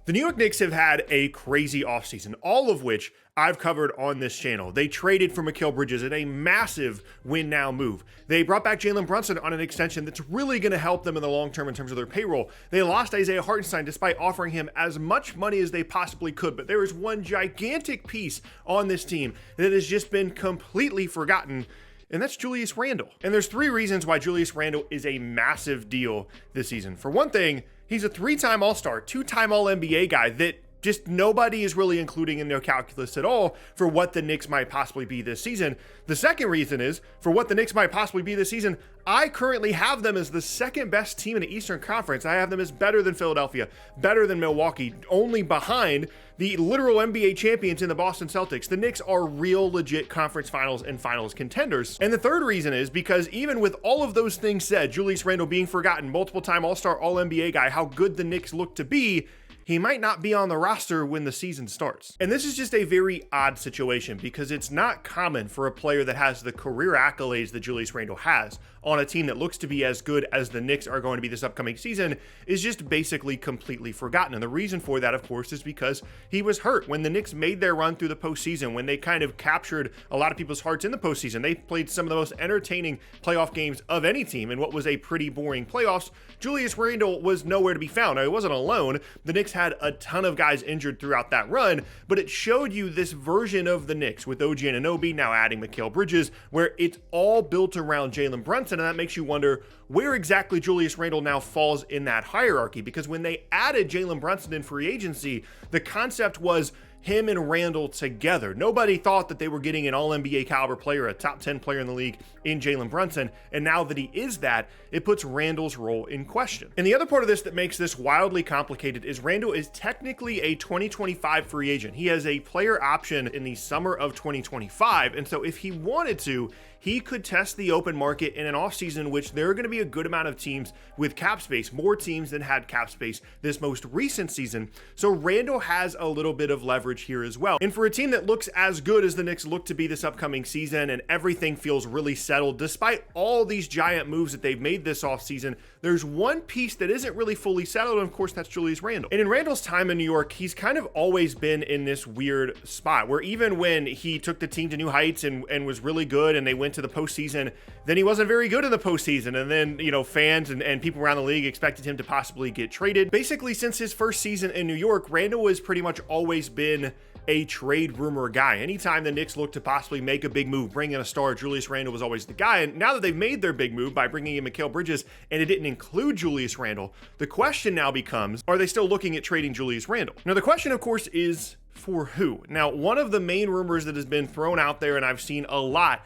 The New York Knicks have had a crazy offseason, all of which I've covered on this channel. They traded for Mikal Bridges in a massive win-now move. They brought back Jalen Brunson on an extension that's really going to help them in the long term in terms of their payroll. They lost Isaiah Hartenstein despite offering him as much money as they possibly could, but there is one gigantic piece on this team that has just been completely forgotten, and that's Julius Randle. And there's three reasons why Julius Randle is a massive deal this season. For one thing, he's a three-time All-Star, two-time All-NBA guy that just nobody is really including in their calculus at all for what the Knicks might possibly be this season. The second reason is, for what the Knicks might possibly be this season, I currently have them as the second best team in the Eastern Conference. I have them as better than Philadelphia, better than Milwaukee, only behind the literal NBA champions in the Boston Celtics. The Knicks are real legit conference finals and finals contenders. And the third reason is because even with all of those things said, Julius Randle being forgotten, multiple time All-Star, All-NBA guy, how good the Knicks look to be, he might not be on the roster when the season starts. And this is just a very odd situation because it's not common for a player that has the career accolades that Julius Randle has on a team that looks to be as good as the Knicks are going to be this upcoming season is just basically completely forgotten. And the reason for that, of course, is because he was hurt. When the Knicks made their run through the postseason, when they kind of captured a lot of people's hearts in the postseason, they played some of the most entertaining playoff games of any team in what was a pretty boring playoffs. Julius Randle was nowhere to be found. Now, he wasn't alone. The Knicks had a ton of guys injured throughout that run, but it showed you this version of the Knicks with OG Anunoby, now adding Mikal Bridges, where it's all built around Jalen Brunson, and that makes you wonder where exactly Julius Randle now falls in that hierarchy, because when they added Jalen Brunson in free agency, the concept was him and Randle together. Nobody thought that they were getting an all-NBA caliber player, a top 10 player in the league in Jalen Brunson, and now that he is that, it puts Randle's role in question. And the other part of this that makes this wildly complicated is Randle is technically a 2025 free agent. He has a player option in the summer of 2025, and so if he wanted to, he could test the open market in an offseason in which there are going to be a good amount of teams with cap space, more teams than had cap space this most recent season. So Randle has a little bit of leverage here as well. And for a team that looks as good as the Knicks look to be this upcoming season and everything feels really settled, despite all these giant moves that they've made this offseason, there's one piece that isn't really fully settled, and of course that's Julius Randle. And in Randle's time in New York, he's kind of always been in this weird spot where even when he took the team to new heights and was really good and they went to the postseason, then he wasn't very good in the postseason. And then, fans and people around the league expected him to possibly get traded. Basically, since his first season in New York, Randle has pretty much always been a trade rumor guy. Anytime the Knicks looked to possibly make a big move, bring in a star, Julius Randle was always the guy. And now that they've made their big move by bringing in Mikal Bridges and it didn't include Julius Randle, the question now becomes, are they still looking at trading Julius Randle? Now, the question, of course, is for who? Now, one of the main rumors that has been thrown out there, and I've seen a lot,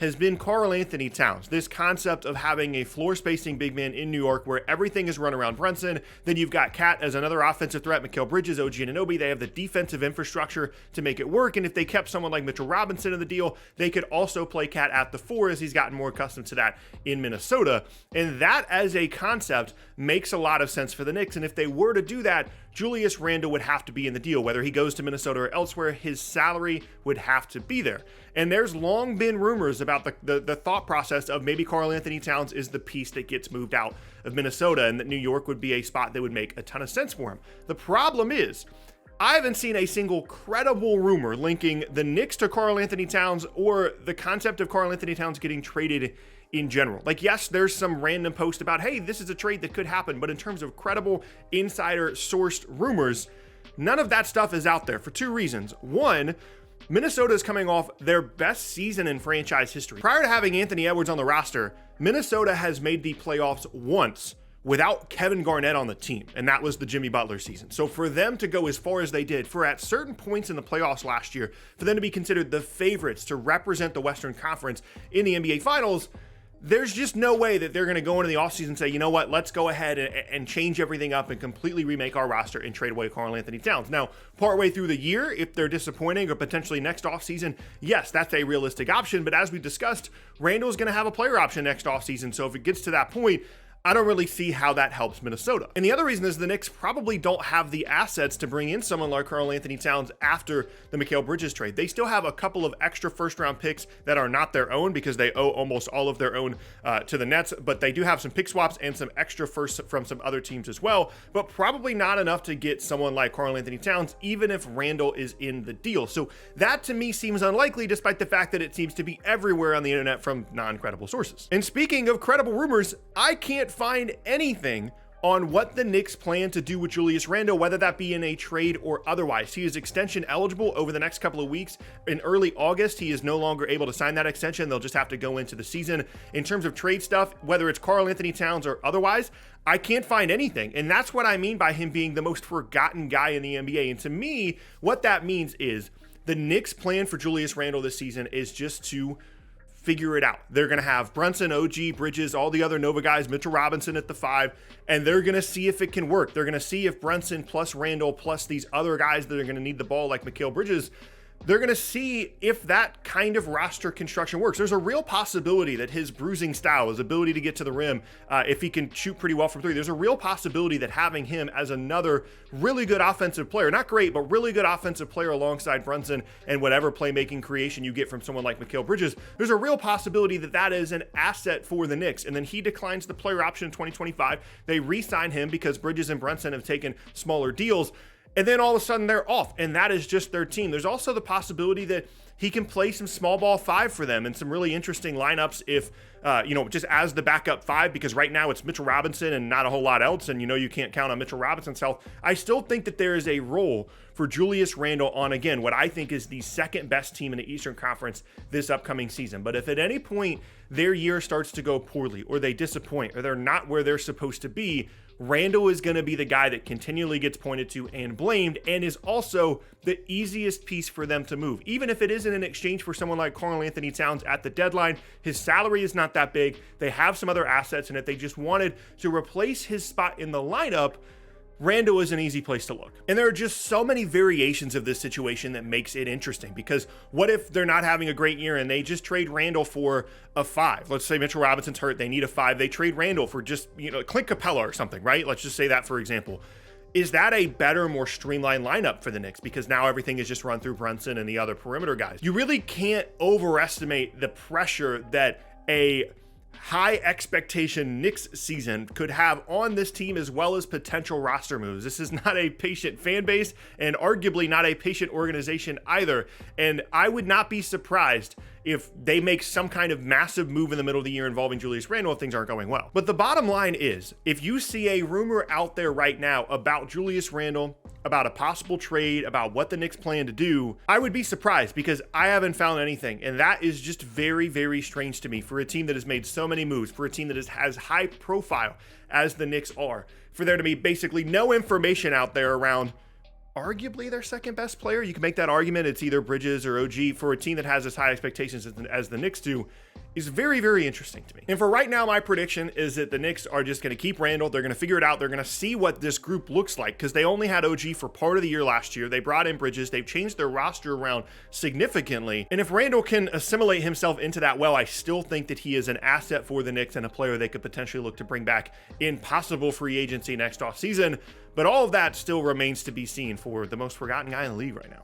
has been Karl-Anthony Towns. This concept of having a floor spacing big man in New York where everything is run around Brunson. Then you've got Cat as another offensive threat, Mikal Bridges, OG Anunoby. They have the defensive infrastructure to make it work. And if they kept someone like Mitchell Robinson in the deal, they could also play Cat at the four as he's gotten more accustomed to that in Minnesota. And that as a concept makes a lot of sense for the Knicks. And if they were to do that, Julius Randle would have to be in the deal. Whether he goes to Minnesota or elsewhere, his salary would have to be there. And there's long been rumors about the thought process of maybe Karl-Anthony Towns is the piece that gets moved out of Minnesota and that New York would be a spot that would make a ton of sense for him. The problem is, I haven't seen a single credible rumor linking the Knicks to Karl-Anthony Towns or the concept of Karl-Anthony Towns getting traded in general. Like, yes, there's some random post about, hey, this is a trade that could happen, but in terms of credible insider sourced rumors, none of that stuff is out there for two reasons. One, Minnesota is coming off their best season in franchise history. Prior to having Anthony Edwards on the roster, Minnesota has made the playoffs once without Kevin Garnett on the team, and that was the Jimmy Butler season. So for them to go as far as they did, for at certain points in the playoffs last year, for them to be considered the favorites to represent the Western Conference in the NBA Finals, there's just no way that they're going to go into the offseason and say, you know what, let's go ahead and change everything up and completely remake our roster and trade away Karl-Anthony Towns. Now, partway through the year, if they're disappointing or potentially next offseason, yes, that's a realistic option. But as we discussed, Randle's going to have a player option next offseason. So if it gets to that point, I don't really see how that helps Minnesota. And the other reason is the Knicks probably don't have the assets to bring in someone like Karl-Anthony Towns after the Mikal Bridges trade. They still have a couple of extra first-round picks that are not their own because they owe almost all of their own to the Nets, but they do have some pick swaps and some extra firsts from some other teams as well, but probably not enough to get someone like Karl-Anthony Towns, even if Randle is in the deal. So that to me seems unlikely, despite the fact that it seems to be everywhere on the internet from non-credible sources. And speaking of credible rumors, I can't find anything on what the Knicks plan to do with Julius Randle, whether that be in a trade or otherwise. He is extension eligible over the next couple of weeks. In early August, he is no longer able to sign that extension. They'll just have to go into the season. In terms of trade stuff, whether it's Karl-Anthony Towns or otherwise, I can't find anything. And that's what I mean by him being the most forgotten guy in the NBA. And to me, what that means is the Knicks' plan for Julius Randle this season is just to figure it out. They're going to have Brunson, OG, Bridges, all the other Nova guys, Mitchell Robinson at the 5, and they're going to see if it can work. They're going to see if Brunson plus Randle plus these other guys that are going to need the ball like Mikal Bridges, they're going to see if that kind of roster construction works. There's a real possibility that his bruising style, his ability to get to the rim, if he can shoot pretty well from 3, there's a real possibility that having him as another really good offensive player, not great, but really good offensive player alongside Brunson and whatever playmaking creation you get from someone like Mikal Bridges, there's a real possibility that that is an asset for the Knicks. And then he declines the player option in 2025. They re-sign him because Bridges and Brunson have taken smaller deals. And then all of a sudden they're off, and that is just their team. There's also the possibility that he can play some small ball 5 for them and some really interesting lineups if, just as the backup 5, because right now it's Mitchell Robinson and not a whole lot else, and you can't count on Mitchell Robinson's health. I still think that there is a role for Julius Randle on, again, what I think is the second best team in the Eastern Conference this upcoming season. But if at any point their year starts to go poorly, or they disappoint, or they're not where they're supposed to be, Randle is going to be the guy that continually gets pointed to and blamed, and is also the easiest piece for them to move. Even if it isn't in exchange for someone like Karl-Anthony Towns at the deadline, his salary is not that big. They have some other assets, and if they just wanted to replace his spot in the lineup, Randle is an easy place to look. And there are just so many variations of this situation that makes it interesting, because what if they're not having a great year and they just trade Randle for a 5? Let's say Mitchell Robinson's hurt, they need a 5. They trade Randle for just, Clint Capella or something, right? Let's just say that, for example. Is that a better, more streamlined lineup for the Knicks? Because now everything is just run through Brunson and the other perimeter guys. You really can't overestimate the pressure that a high expectation Knicks season could have on this team, as well as potential roster moves. This is not a patient fan base, and arguably not a patient organization either. And I would not be surprised if they make some kind of massive move in the middle of the year involving Julius Randle if things aren't going well. But the bottom line is, if you see a rumor out there right now about Julius Randle, about a possible trade, about what the Knicks plan to do, I would be surprised, because I haven't found anything. And that is just very, very strange to me for a team that has made so many moves, for a team that is as high profile as the Knicks are, for there to be basically no information out there around arguably their second best player. You can make that argument. It's either Bridges or OG. For a team that has as high expectations as the Knicks do, is very, very interesting to me. And for right now, my prediction is that the Knicks are just going to keep Randle. They're going to figure it out. They're going to see what this group looks like, because they only had OG for part of the year last year. They brought in Bridges. They've changed their roster around significantly. And if Randle can assimilate himself into that well, I still think that he is an asset for the Knicks and a player they could potentially look to bring back in possible free agency next offseason. But all of that still remains to be seen for the most forgotten guy in the league right now.